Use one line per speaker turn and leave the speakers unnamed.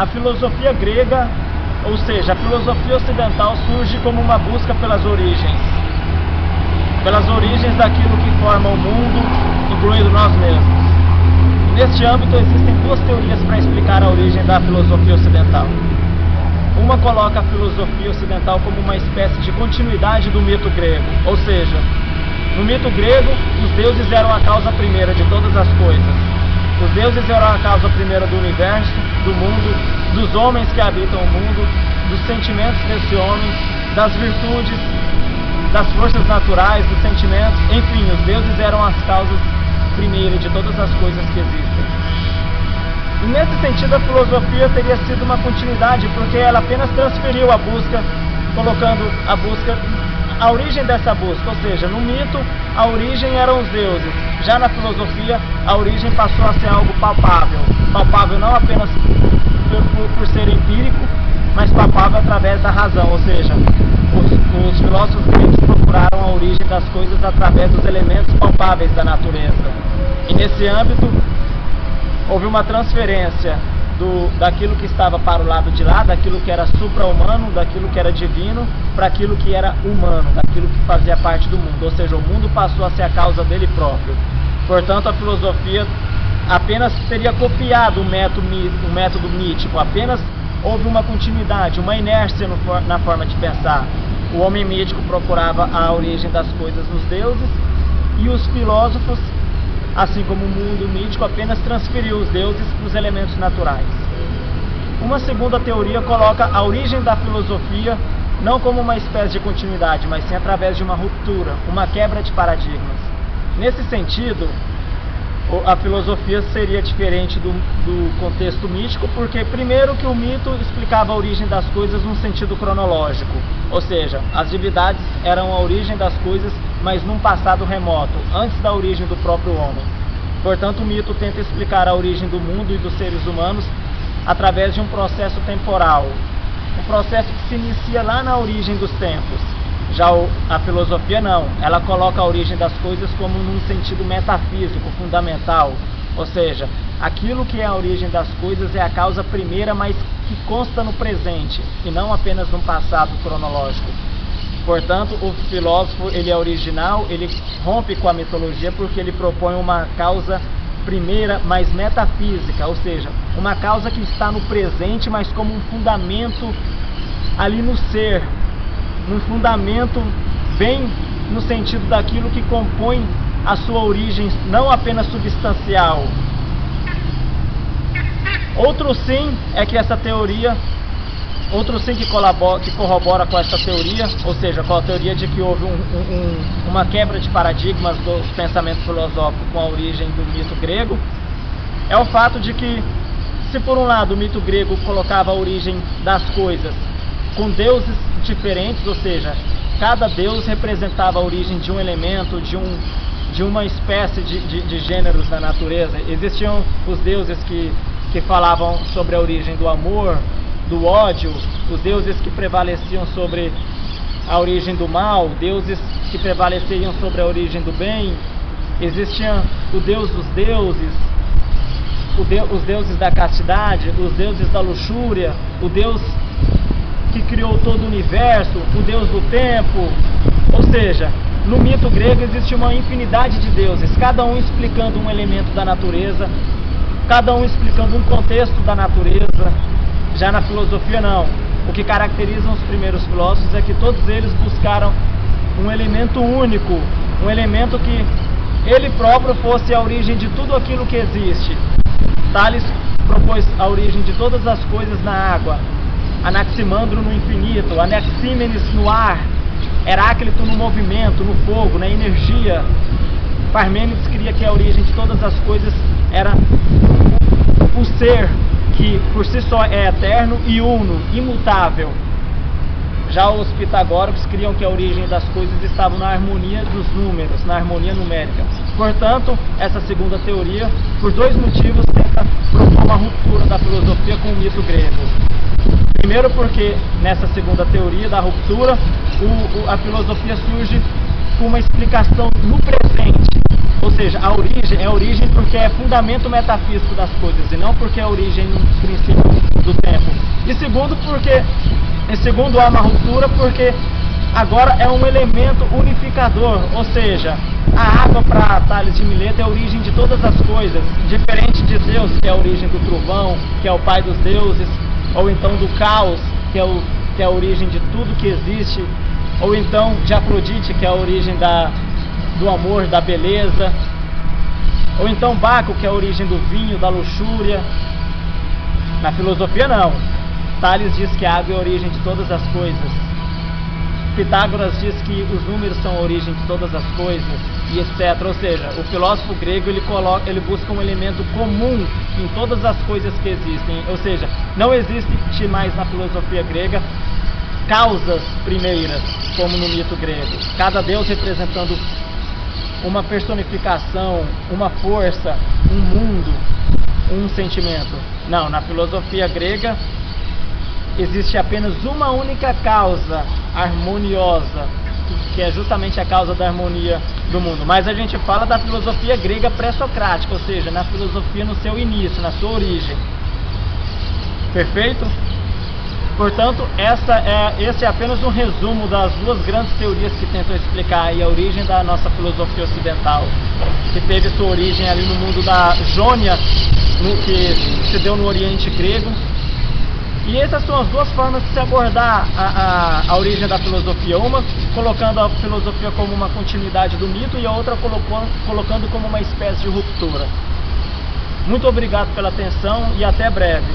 A filosofia grega, ou seja, a filosofia ocidental, surge como uma busca pelas origens daquilo que forma o mundo, incluindo nós mesmos. Neste âmbito existem duas teorias para explicar a origem da filosofia ocidental. Uma coloca a filosofia ocidental como uma espécie de continuidade do mito grego, ou seja, no mito grego, os deuses eram a causa primeira de todas as coisas. Os deuses eram a causa primeira do universo, do mundo, dos homens que habitam o mundo, dos sentimentos desse homem, das virtudes, das forças naturais, dos sentimentos, enfim, os deuses eram as causas primeiras de todas as coisas que existem. E nesse sentido a filosofia teria sido uma continuidade, porque ela apenas transferiu a busca, colocando a busca, a origem dessa busca, ou seja, no mito a origem eram os deuses, já na filosofia a origem passou a ser algo palpável, palpável não apenas por ser empírico, mas palpável através da razão, ou seja, os filósofos gregos procuraram a origem das coisas através dos elementos palpáveis da natureza. E nesse âmbito houve uma transferência daquilo que estava para o lado de lá, daquilo que era supra-humano, daquilo que era divino, para aquilo que era humano, daquilo que fazia parte do mundo, ou seja, o mundo passou a ser a causa dele próprio. Portanto, a filosofia apenas teria copiado o método mítico, apenas houve uma continuidade, uma inércia na forma de pensar. O homem mítico procurava a origem das coisas nos deuses e os filósofos, assim como o mundo mítico, apenas transferiu os deuses para os elementos naturais. Uma segunda teoria coloca a origem da filosofia não como uma espécie de continuidade, mas sim através de uma ruptura, uma quebra de paradigmas. Nesse sentido, a filosofia seria diferente do contexto mítico, porque primeiro que o mito explicava a origem das coisas num sentido cronológico, ou seja, as divindades eram a origem das coisas, mas num passado remoto, antes da origem do próprio homem. Portanto, o mito tenta explicar a origem do mundo e dos seres humanos através de um processo temporal, um processo que se inicia lá na origem dos tempos. Já a filosofia não, ela coloca a origem das coisas como num sentido metafísico, fundamental, ou seja, aquilo que é a origem das coisas é a causa primeira, mas que consta no presente, e não apenas num passado cronológico. Portanto, o filósofo, ele é original, ele rompe com a mitologia porque ele propõe uma causa primeira, mas metafísica, ou seja, uma causa que está no presente, mas como um fundamento ali no ser, num fundamento bem no sentido daquilo que compõe a sua origem, não apenas substancial. Outro sim é que essa teoria, outro sim que corrobora com essa teoria, ou seja, com a teoria de que houve uma quebra de paradigmas do pensamento filosófico com a origem do mito grego, é o fato de que, se por um lado o mito grego colocava a origem das coisas com deuses diferentes, ou seja, cada deus representava a origem de um elemento, de uma espécie de gêneros da natureza. Existiam os deuses que falavam sobre a origem do amor, do ódio, os deuses que prevaleciam sobre a origem do mal, deuses que prevaleciam sobre a origem do bem. Existia o deus dos deuses, os deuses da castidade, os deuses da luxúria, o deus que criou todo o universo, o deus do tempo. Ou seja, no mito grego existe uma infinidade de deuses, cada um explicando um elemento da natureza, cada um explicando um contexto da natureza. Já na filosofia não. O que caracteriza os primeiros filósofos é que todos eles buscaram um elemento único, um elemento que ele próprio fosse a origem de tudo aquilo que existe. Tales propôs a origem de todas as coisas na água, Anaximandro no infinito, Anaxímenes no ar, Heráclito no movimento, no fogo, na energia. Parmênides cria que a origem de todas as coisas era o ser, que por si só é eterno e uno, imutável. Já os pitagóricos criam que a origem das coisas estava na harmonia dos números, na harmonia numérica. Portanto, essa segunda teoria, por dois motivos, tenta propor uma ruptura da filosofia com o mito grego. Primeiro porque nessa segunda teoria da ruptura, a filosofia surge com uma explicação no presente, Ou seja, a origem é origem porque é fundamento metafísico das coisas, e não porque é origem no princípio do tempo. E segundo ama a ruptura, porque agora é um elemento unificador, ou seja, a água para Tales de Mileto é a origem de todas as coisas, diferente de Zeus, que é a origem do trovão, que é o pai dos deuses, ou então do caos, que é a origem de tudo que existe, ou então de Afrodite, que é a origem do amor, da beleza, ou então Baco, que é a origem do vinho, da luxúria. Na filosofia não. Tales diz que a água é a origem de todas as coisas. Pitágoras diz que os números são a origem de todas as coisas, e etc. Ou seja, o filósofo grego ele busca um elemento comum em todas as coisas que existem. Ou seja, não existe mais na filosofia grega causas primeiras, como no mito grego. Cada deus representando uma personificação, uma força, um mundo, um sentimento. Não, na filosofia grega existe apenas uma única causa harmoniosa, que é justamente a causa da harmonia do mundo. Mas a gente fala da filosofia grega pré-socrática, ou seja, na filosofia no seu início, na sua origem. Perfeito? Portanto, esse é apenas um resumo das duas grandes teorias que tentam explicar aí a origem da nossa filosofia ocidental, que teve sua origem ali no mundo da Jônia, que se deu no Oriente Grego. E essas são as duas formas de se abordar a origem da filosofia. Uma colocando a filosofia como uma continuidade do mito, e a outra colocando como uma espécie de ruptura. Muito obrigado pela atenção e até breve.